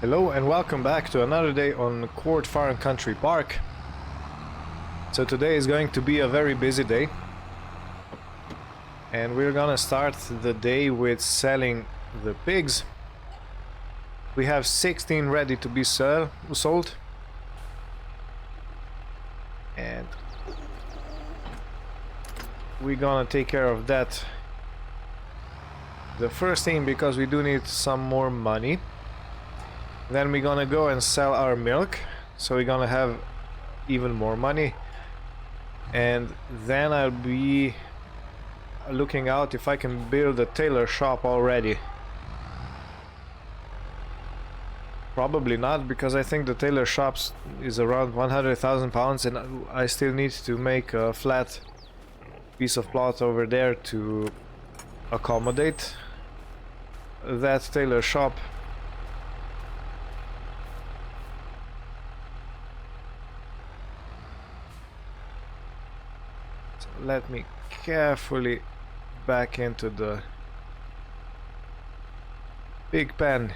Hello and welcome back to another day on Court Farm Country Park. So today is going to be a very busy day. And we're gonna start the day with selling the pigs. We have 16 ready to be sold. And we're gonna take care of that. The first thing, because we do need some more money. Then we're gonna go and sell our milk, so we're gonna have even more money. And then I'll be looking out if I can build a tailor shop already. Probably not, because I think the tailor shops is around 100,000 pounds and I still need to make a flat piece of plot over there to accommodate that tailor shop. Let me carefully back into the pig pen.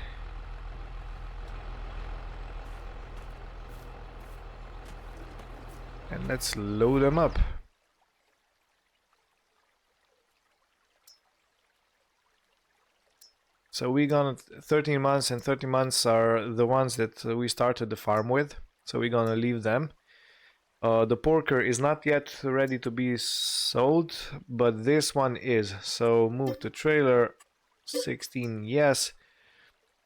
And let's load them up. So we gonna 13 months and 30 months are the ones that we started the farm with. So we're gonna leave them. The porker is not yet ready to be sold, but this one is. So move to trailer, 16, yes.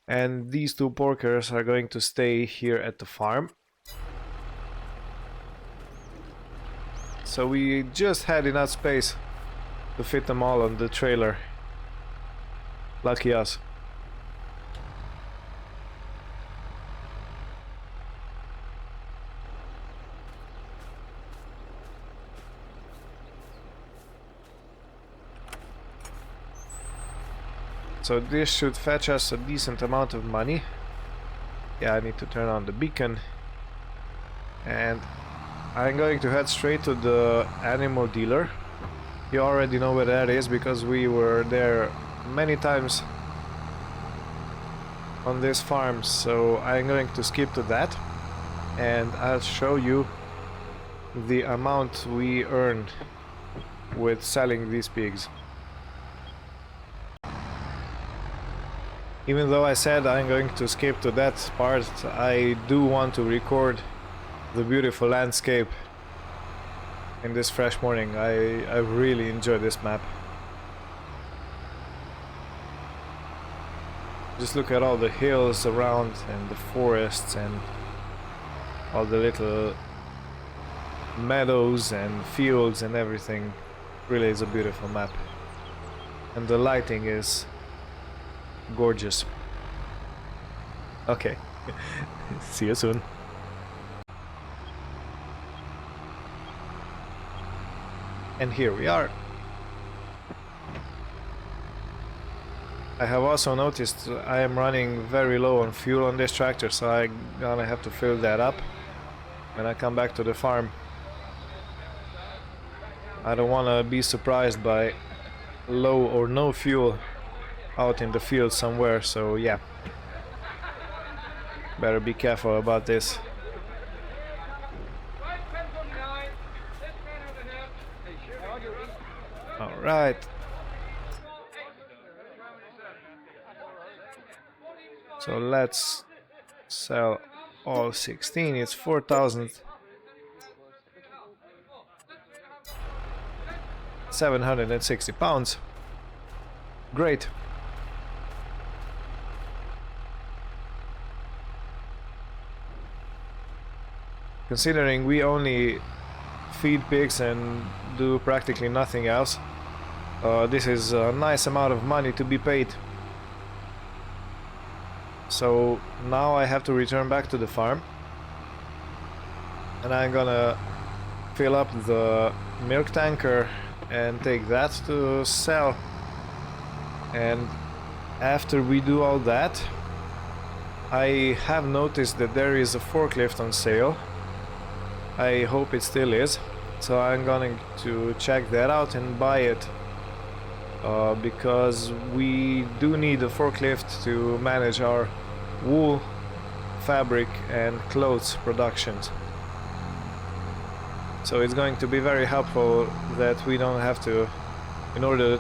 And these two porkers are going to stay here at the farm. So we just had enough space to fit them all on the trailer. Lucky us. So this should fetch us a decent amount of money. Yeah, I need to turn on the beacon. And I'm going to head straight to the animal dealer. You already know where that is because we were there many times on this farm. So I'm going to skip to that. And I'll show you the amount we earn with selling these pigs. Even though I said I'm going to skip to that part, I do want to record the beautiful landscape in this fresh morning. I really enjoy this map. Just look at all the hills around and the forests and all the little meadows and fields and everything. Really is a beautiful map. And the lighting is gorgeous. Okay. See you soon. And here we are. I have also noticed I am running very low on fuel on this tractor, so I'm gonna have to fill that up when I come back to the farm. I don't wanna be surprised by low or no fuel out in the field somewhere, so yeah, better be careful about this. All right, so let's sell all 16. It's 4,760 pounds. Great. Considering we only feed pigs and do practically nothing else, this is a nice amount of money to be paid. So now I have to return back to the farm and I'm gonna fill up the milk tanker and take that to sell. And after we do all that, I have noticed that there is a forklift on sale. I hope it still is, so I'm going to check that out and buy it. because we do need a forklift to manage our wool fabric and clothes productions. So it's going to be very helpful that we don't have to, in order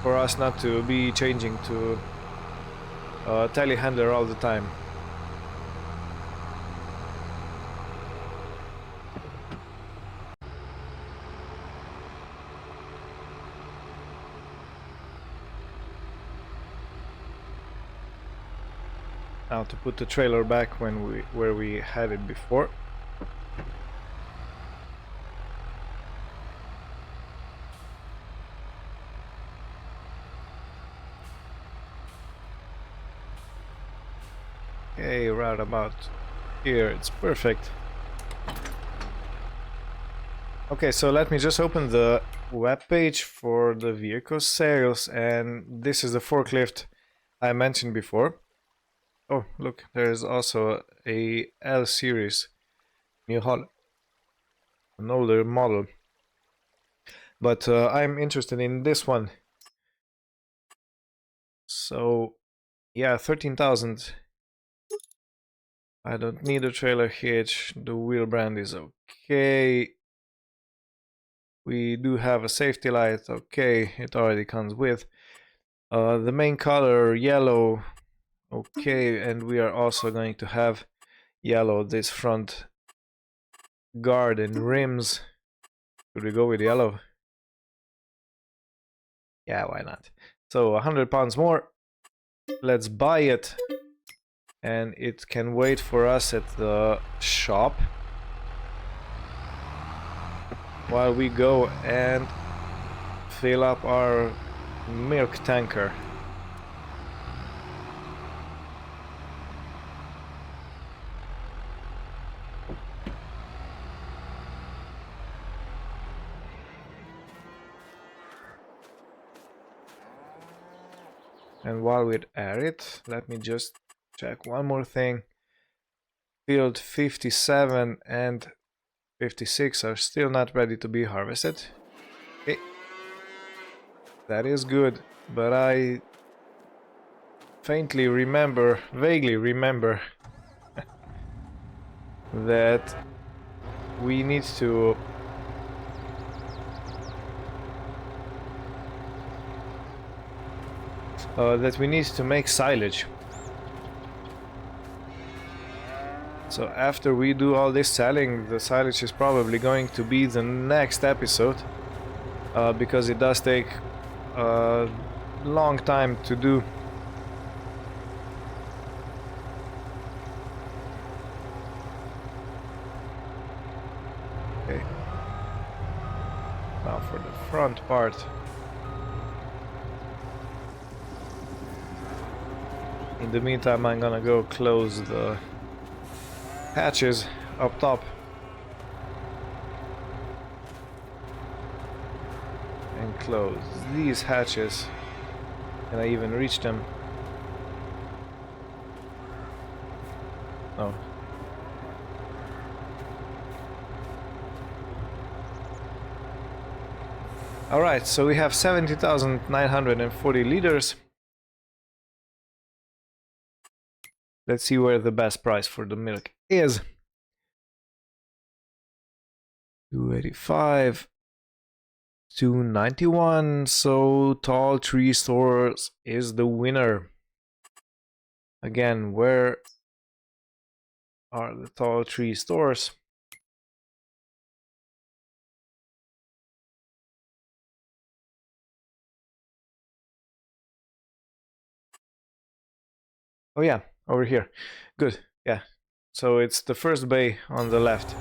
for us not to be changing to telehandler all the time. Now to put the trailer back where we had it before. Okay, right about here, it's perfect. Okay, so let me just open the web page for the vehicle sales, and this is the forklift I mentioned before. Oh, look, there's also a L series, New Holland, an older model. But I'm interested in this one. So, yeah, 13,000. I don't need a trailer hitch. The wheel brand is okay. We do have a safety light. Okay, it already comes with. The main color, yellow. Okay, and we are also going to have yellow this front guard and rims. Should we go with yellow? Yeah, why not? So 100 pounds more. Let's buy it. And it can wait for us at the shop while we go and fill up our milk tanker. And while we're at it, let me just check one more thing. Field 57 and 56 are still not ready to be harvested. Okay. That is good, but I vaguely remember that we need to make silage. So after we do all this selling, the silage is probably going to be the next episode, because it does take a long time to do. Okay. Now for the front part. In the meantime, I'm gonna go close the hatches up top. And close these hatches. Can I even reach them? No. Alright, so we have 70,940 liters. Let's see where the best price for the milk is. 285, 291. So Tall Tree Stores is the winner. Again, where are the Tall Tree Stores? Oh yeah, over here. Good, yeah. So it's the first bay on the left.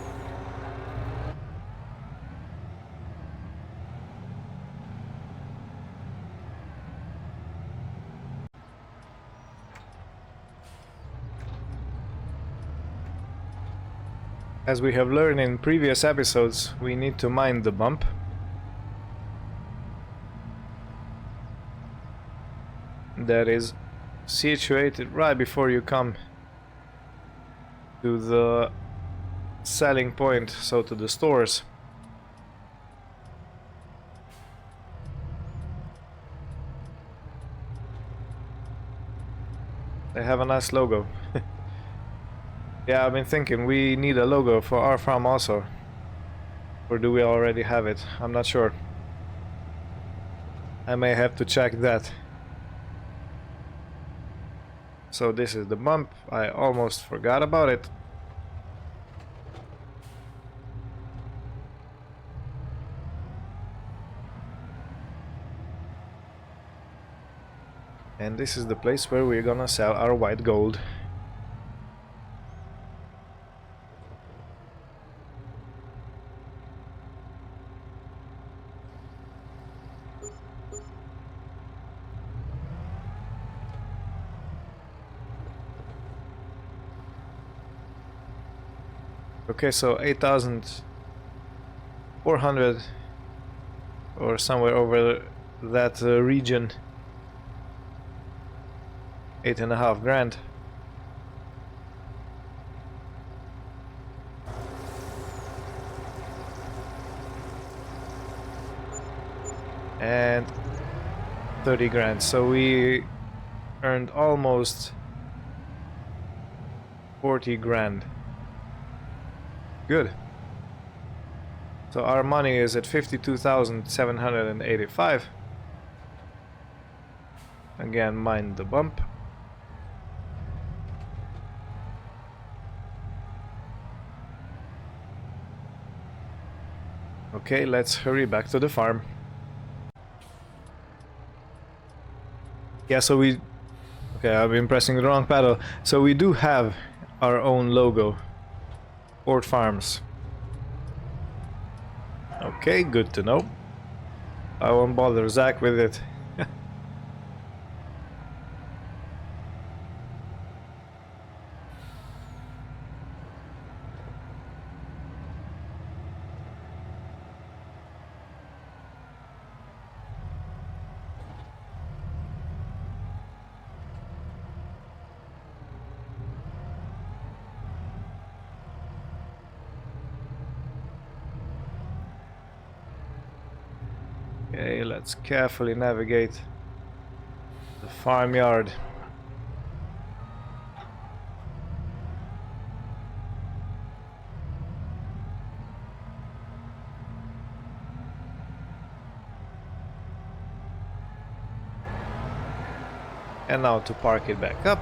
As we have learned in previous episodes, we need to mind the bump. That is situated right before you come to the selling point, so to the stores. They have a nice logo. Yeah, I've been thinking we need a logo for our farm also. Or do we already have it? I'm not sure. I may have to check that. So this is the bump. I almost forgot about it. And this is the place where we're gonna sell our white gold. Okay, so 8,400 or somewhere over that region. 8.5 grand. And 30 grand. So we earned almost 40 grand. Good. So our money is at 52,785. Again, mind the bump. Okay, let's hurry back to the farm. Yeah, so we... Okay, I've been pressing the wrong pedal. So we do have our own logo. Port Farms. Okay, good to know. I won't bother Zach with it. Okay, let's carefully navigate the farmyard. And now to park it back up.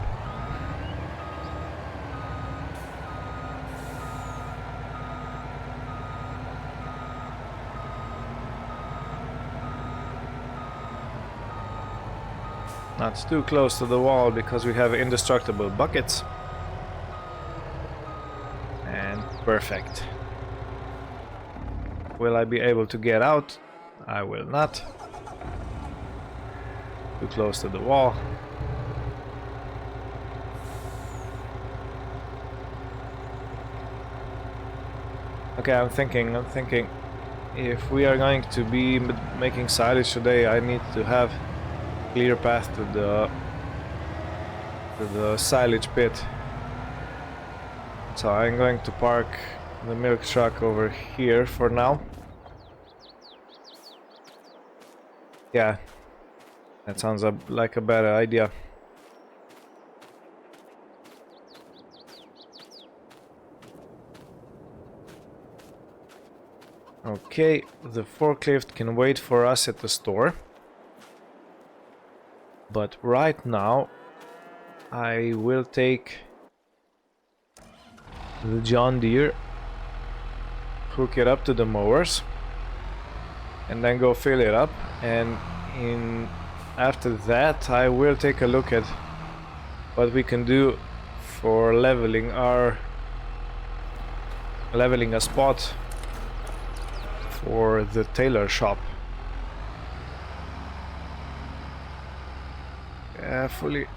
Not too close to the wall because we have indestructible buckets. And perfect. Will I be able to get out? I will not. Too close to the wall. Okay, I'm thinking, if we are going to be making silage today, I need to have clear path to the silage pit. So I'm going to park the milk truck over here for now. Yeah, that sounds like a better idea. Okay, the forklift can wait for us at the store. But right now, I will take the John Deere, hook it up to the mowers, and then go fill it up. And after that, I will take a look at what we can do for leveling a spot for the tailor shop. Carefully.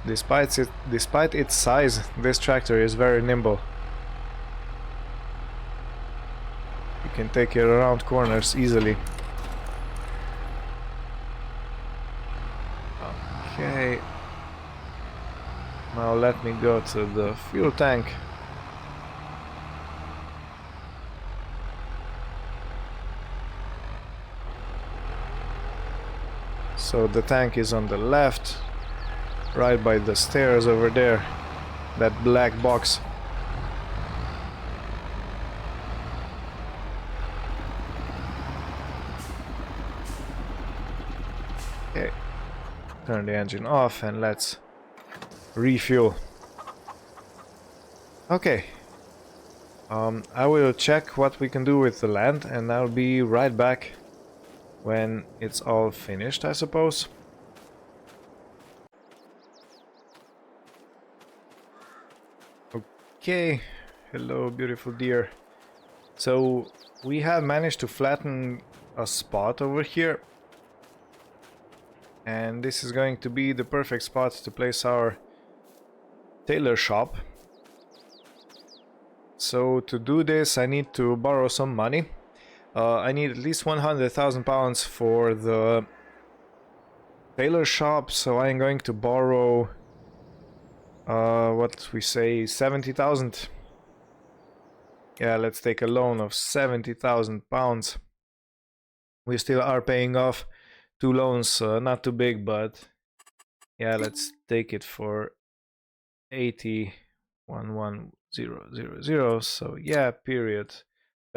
Despite its size, this tractor is very nimble. You can take it around corners easily. Okay. Now let me go to the fuel tank. So the tank is on the left, right by the stairs over there, that black box. Okay, turn the engine off and let's refuel. Okay, I will check what we can do with the land and I'll be right back when it's all finished, I suppose. Okay, hello beautiful deer. So we have managed to flatten a spot over here, and this is going to be the perfect spot to place our tailor shop. So to do this I need to borrow some money. I need at least 100,000 pounds for the tailor shop, so I'm going to borrow what we say, 70,000. Yeah, let's take a loan of 70,000 pounds. We still are paying off 2 loans, not too big, but yeah, let's take it for 80,11000. So yeah, period.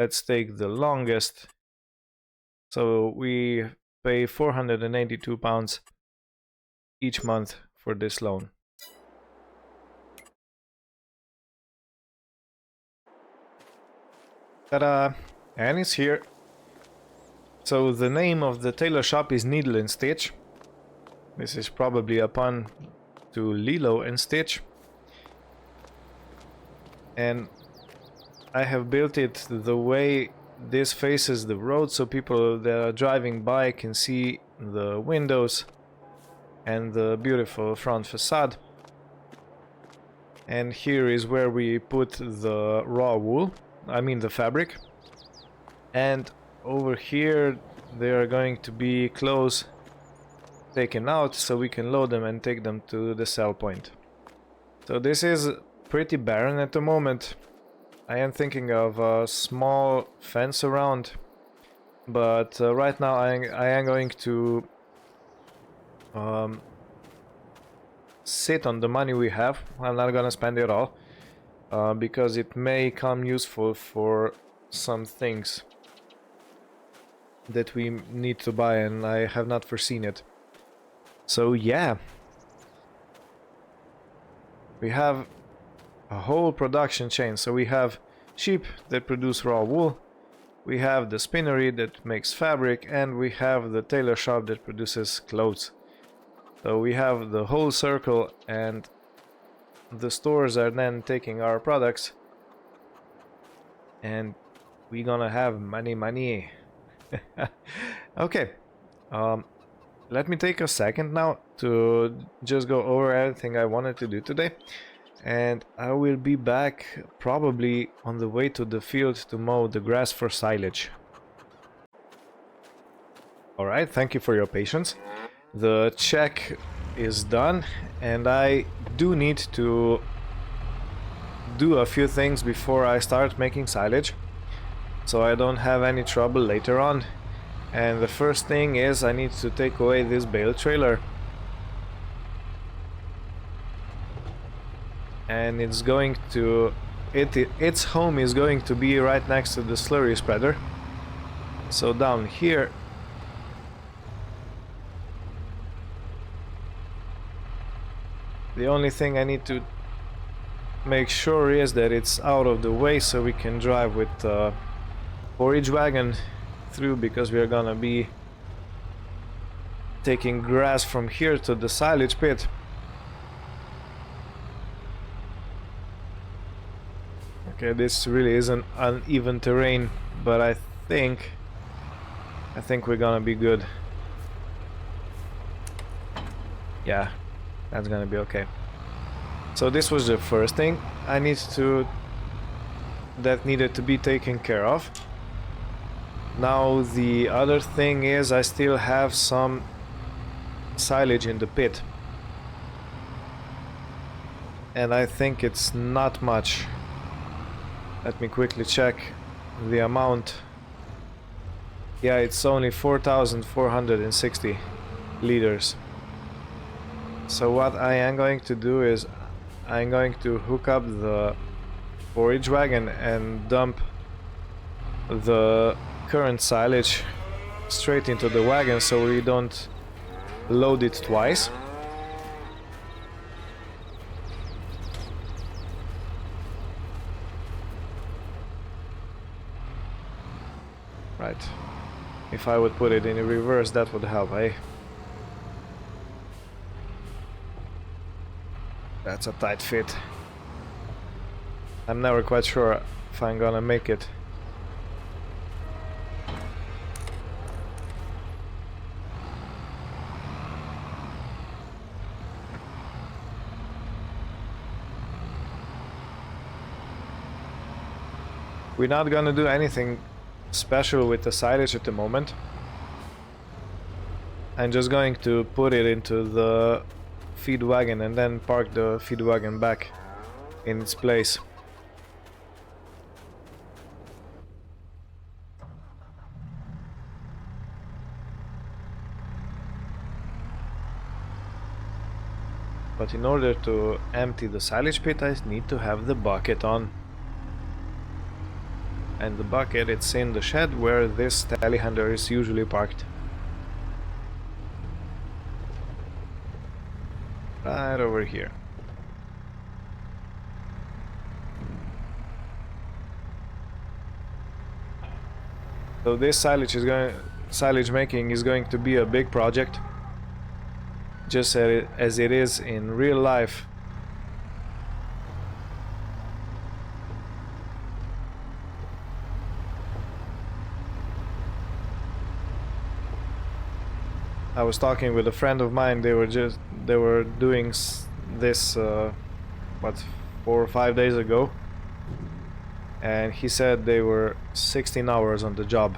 Let's take the longest. So we pay 482 pounds each month for this loan. Ta-da! And it's here. So the name of the tailor shop is Needle and Stitch. This is probably a pun to Lilo and Stitch. And I have built it the way this faces the road, so people that are driving by can see the windows and the beautiful front facade. And here is where we put the raw wool, I mean the fabric. And over here there are going to be clothes taken out so we can load them and take them to the sell point. So this is pretty barren at the moment. I am thinking of a small fence around, but right now I am going to sit on the money we have. I'm not gonna spend it all because it may come useful for some things that we need to buy and I have not foreseen it. So yeah, we have a whole production chain. So we have sheep that produce raw wool, we have the spinnery that makes fabric, and we have the tailor shop that produces clothes. So we have the whole circle, and the stores are then taking our products, and we're gonna have money. Okay, let me take a second now to just go over everything I wanted to do today, and I will be back probably on the way to the field to mow the grass for silage. Alright, thank you for your patience. The check is done, and I do need to do a few things before I start making silage, so I don't have any trouble later on. And the first thing is I need to take away this bale trailer. And it's going to... its home is going to be right next to the slurry spreader. So down here... the only thing I need to make sure is that it's out of the way so we can drive with the forage wagon through, because we are gonna be taking grass from here to the silage pit. Okay, this really is an uneven terrain, but I think we're gonna be good. Yeah, that's gonna be okay. So this was the first thing that needed to be taken care of. Now the other thing is I still have some silage in the pit. and I think it's not much. Let me quickly check the amount. Yeah, it's only 4,460 liters. So what I am going to do is I'm going to hook up the forage wagon and dump the current silage straight into the wagon so we don't load it twice. Right. If I would put it in reverse, that would help, eh? That's a tight fit. I'm never quite sure if I'm gonna make it. We're not gonna do anything special with the silage at the moment. I'm just going to put it into the feed wagon and then park the feed wagon back in its place. But in order to empty the silage pit, I need to have the bucket on. And the bucket, it's in the shed where this telehandler is usually parked. Right over here. So this silage making is going to be a big project, just as it is in real life. I was talking with a friend of mine. They were doing this what, 4 or 5 days ago, and he said they were 16 hours on the job.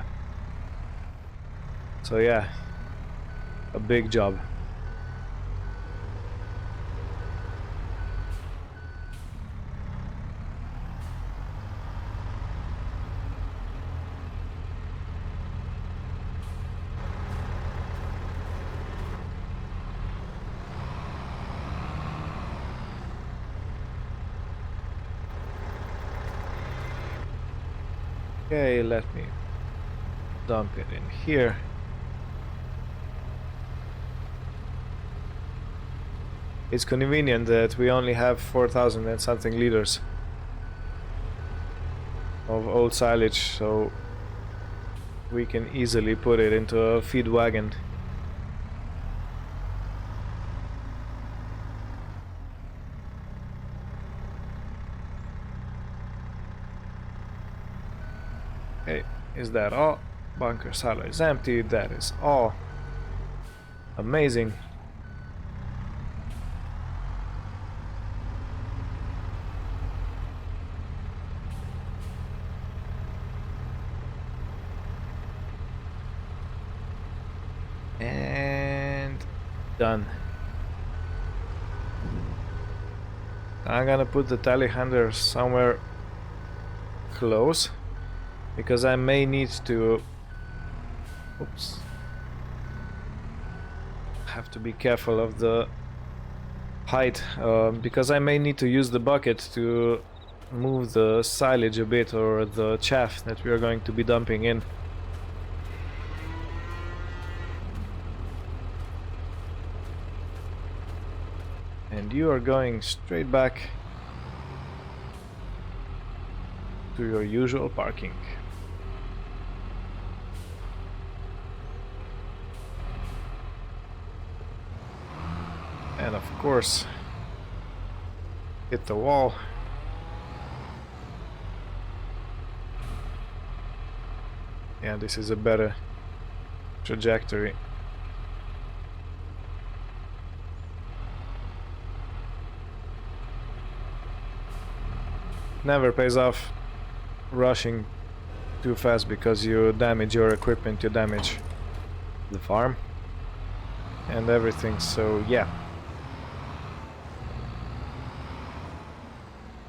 So yeah, a big job. Okay, let me dump it in here. It's convenient that we only have 4,000 and something liters of old silage, so we can easily put it into a feed wagon. Okay, is that all? Bunker silo is empty. That is all. Amazing. And done. I'm gonna put the telehandler somewhere close, because I may need to... Oops. Have to be careful of the height, because I may need to use the bucket to move the silage a bit, or the chaff that we are going to be dumping in. And you are going straight back to your usual parking. And of course, hit the wall. Yeah, this is a better trajectory. Never pays off rushing too fast, because you damage your equipment, you damage the farm and everything. So yeah,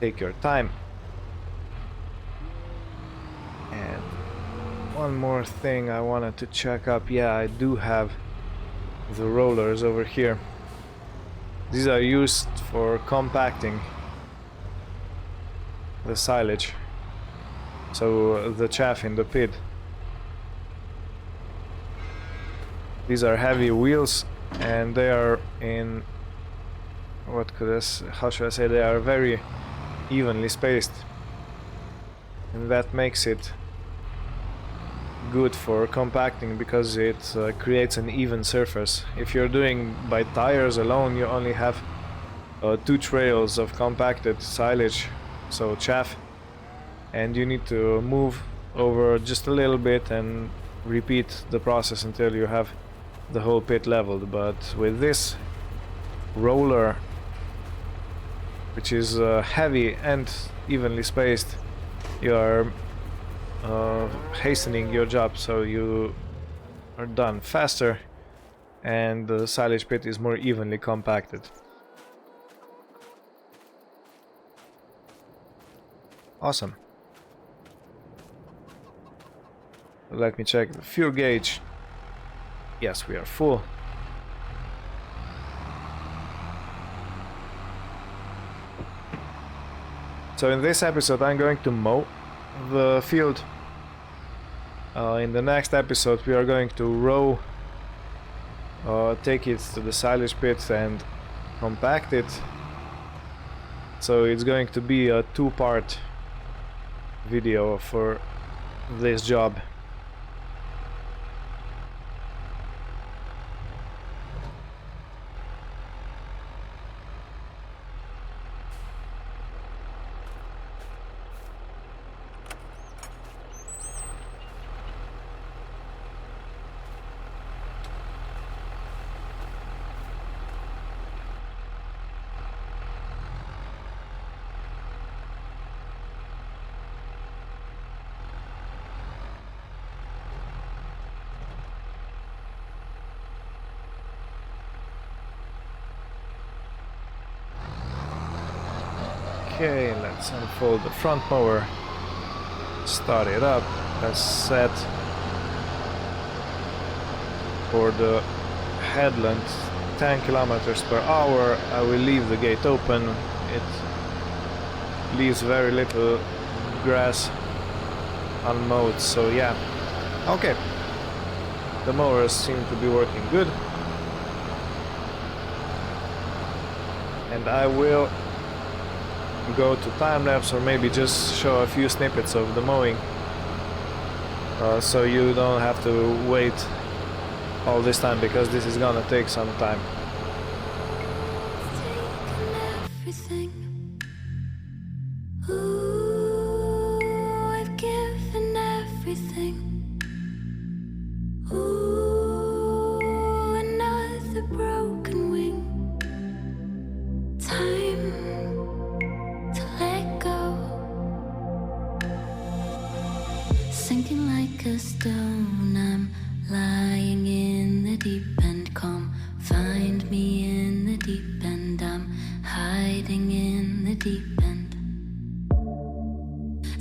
Take your time. And one more thing I wanted to check up. Yeah, I do have the rollers over here. These are used for compacting the silage, so the chaff in the pit. These are heavy wheels, and they are in, how should I say, they are very evenly spaced, and that makes it good for compacting because it creates an even surface. If you're doing by tires alone, you only have 2 trails of compacted silage, so chaff, and you need to move over just a little bit and repeat the process until you have the whole pit leveled. But with this roller, which is heavy and evenly spaced, you are hastening your job, so you are done faster and the silage pit is more evenly compacted. Awesome. Let me check the fuel gauge. Yes, we are full. So in this episode I'm going to mow the field. In the next episode we are going to row, take it to the silage pit and compact it. So it's going to be a 2-part video for this job. Okay, let's unfold the front mower, start it up, let's set for the headland 10 kilometers per hour. I will leave the gate open, it leaves very little grass unmowed, so yeah. Okay, the mowers seem to be working good, and I will go to time-lapse or maybe just show a few snippets of the mowing, so you don't have to wait all this time, because this is gonna take some time. Sinking like a stone, I'm lying in the deep end. Come find me in the deep end. I'm hiding in the deep end.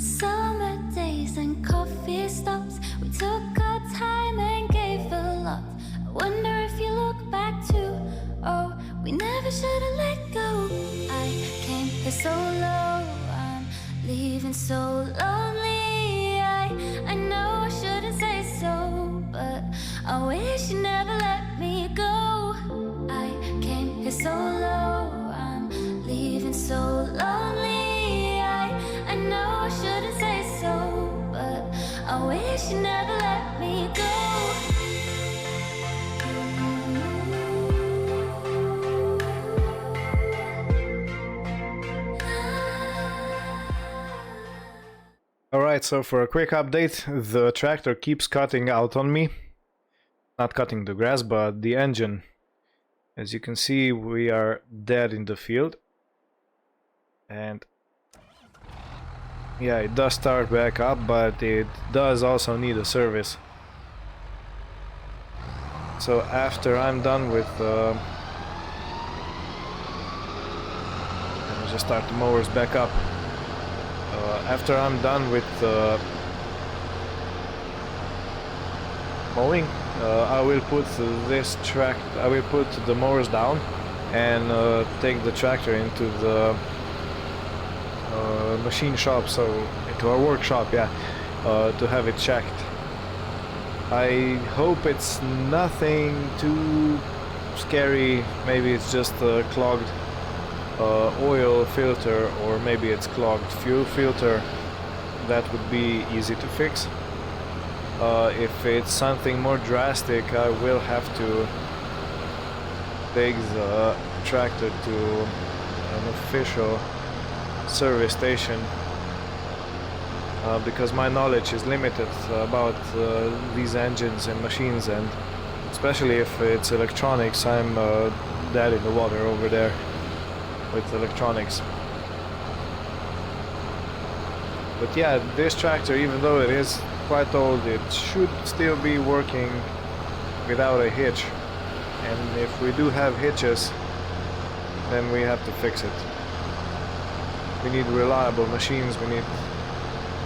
Summer days and coffee stops, we took our time and gave a lot. I wonder if you look back too. Oh, we never should have let go. I came here so low, I'm leaving so lonely. I know I shouldn't say so, but I wish you never let me go. I came here so low, I'm leaving so lonely. I know I shouldn't say so, but I wish you never let me go. Alright, so for a quick update, the tractor keeps cutting out on me. Not cutting the grass, but the engine. As you can see, we are dead in the field. And yeah, it does start back up, but it does also need a service. So after I'm done with just start the mowers back up. After I'm done with mowing, I will put I will put the mowers down and take the tractor into the machine shop, so into our workshop, yeah, to have it checked. I hope it's nothing too scary. Maybe it's just a clogged oil filter, or maybe it's clogged fuel filter. That would be easy to fix. If it's something more drastic, I will have to take the tractor to an official service station, because my knowledge is limited about these engines and machines, and especially if it's electronics, I'm dead in the water over there with electronics. But yeah, this tractor, even though it is quite old, it should still be working without a hitch. And if we do have hitches, then we have to fix it. We need reliable machines, we need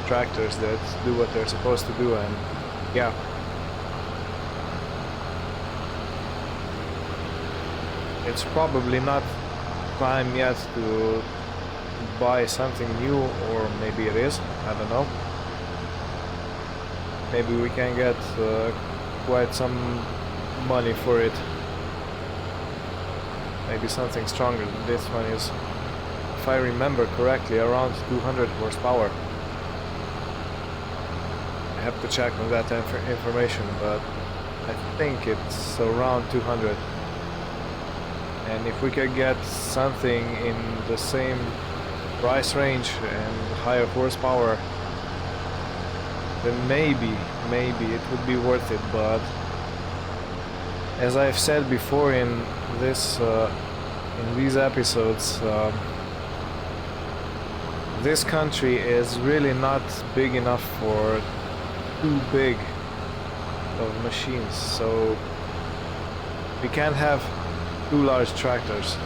tractors that do what they're supposed to do, and yeah. It's probably not time yet to buy something new, or maybe it is, I don't know. Maybe we can get quite some money for it. Maybe something stronger than this one is, if I remember correctly, around 200 horsepower. I have to check on that information, but I think it's around 200. And if we could get something in the same price range and higher horsepower, then maybe it would be worth it. But as I've said before in these episodes, this country is really not big enough for too big of machines, so we can't have too large tractors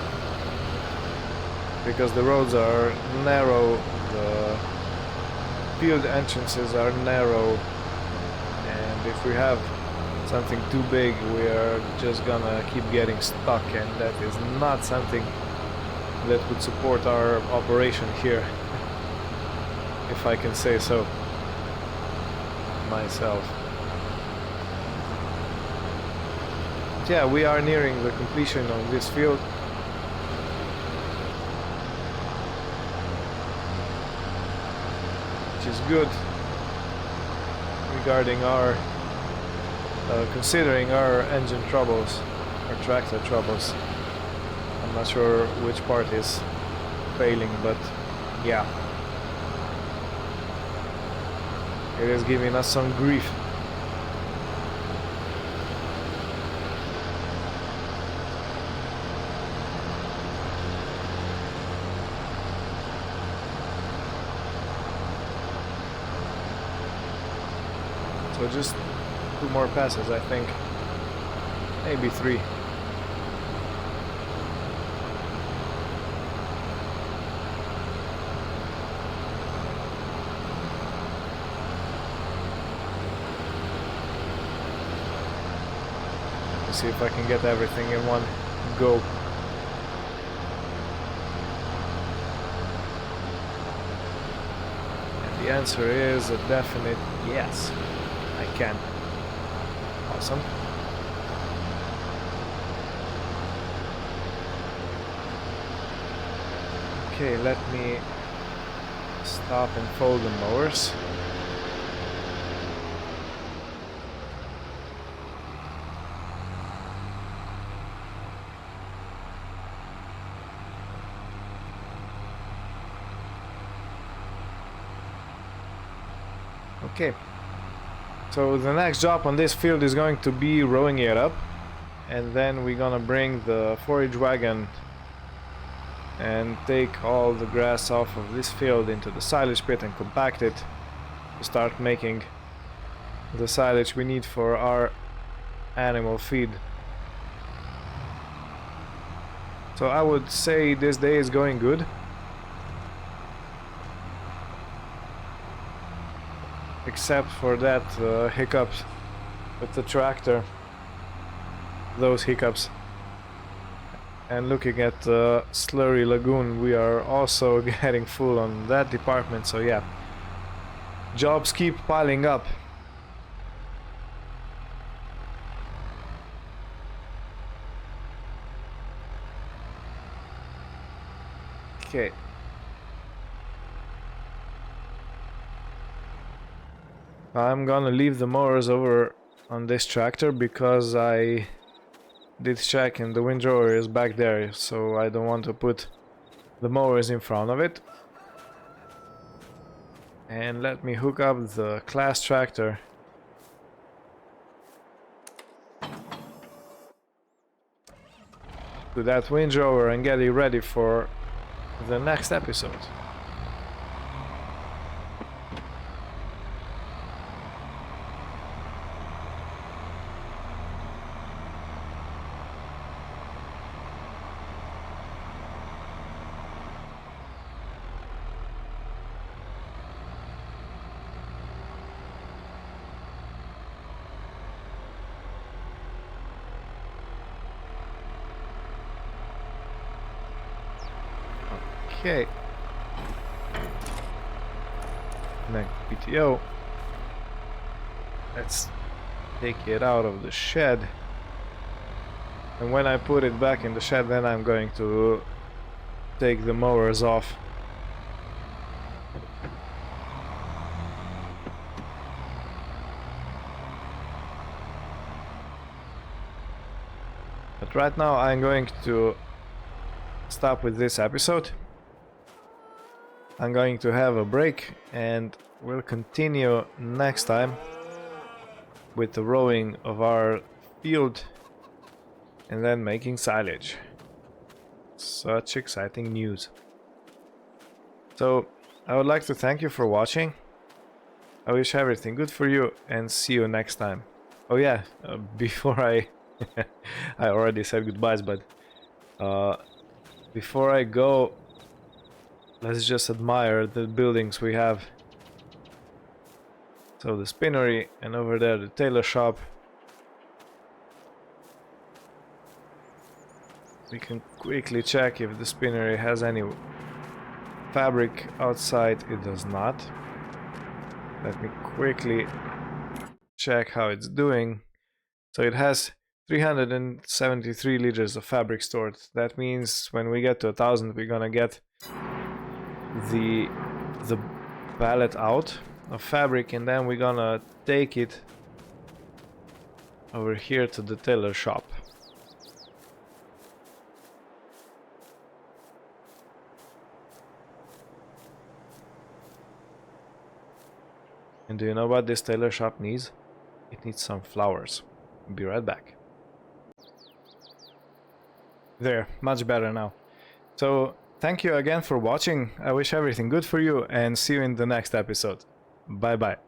because the roads are narrow, the field entrances are narrow, and if we have something too big, we are just gonna keep getting stuck, and that is not something that would support our operation here, if I can say so myself. But yeah, we are nearing the completion of this field. Which is good regarding our considering our engine troubles, our tractor troubles. I'm not sure which part is failing, but yeah, it is giving us some grief. So just 2 more passes, I think. Maybe 3. Let's see if I can get everything in one go. And the answer is a definite yes. I can. Awesome. Okay, let me stop and fold the mowers. Okay. So the next job on this field is going to be rowing it up, and then we're gonna bring the forage wagon and take all the grass off of this field into the silage pit and compact it to start making the silage we need for our animal feed. So I would say this day is going good. except for that hiccup with the tractor, those hiccups. And looking at Slurry Lagoon, we are also getting full on that department, so yeah, jobs keep piling up. Okay. I'm gonna leave the mowers over on this tractor because I did check and the windrower is back there, so I don't want to put the mowers in front of it. And let me hook up the class tractor to that windrower and get it ready for the next episode. Okay. Next PTO. Let's take it out of the shed. And when I put it back in the shed, then I'm going to take the mowers off. But right now I'm going to stop with this episode. I'm going to have a break and we'll continue next time with the rowing of our field and then making silage. Such exciting news. So I would like to thank you for watching. I wish everything good for you and see you next time. Oh yeah, before I I already said goodbyes, but before I go, let's just admire the buildings we have. So the spinnery, and over there the tailor shop. We can quickly check if the spinnery has any fabric outside. It does not. Let me quickly check how it's doing. So it has 373 liters of fabric stored. That means when we get to 1,000, we're gonna get the pallet out of fabric, and then we're gonna take it over here to the tailor shop. And do you know what this tailor shop needs? It needs some flowers. Be right back. There, much better now. So thank you again for watching. I wish everything good for you and see you in the next episode. Bye bye.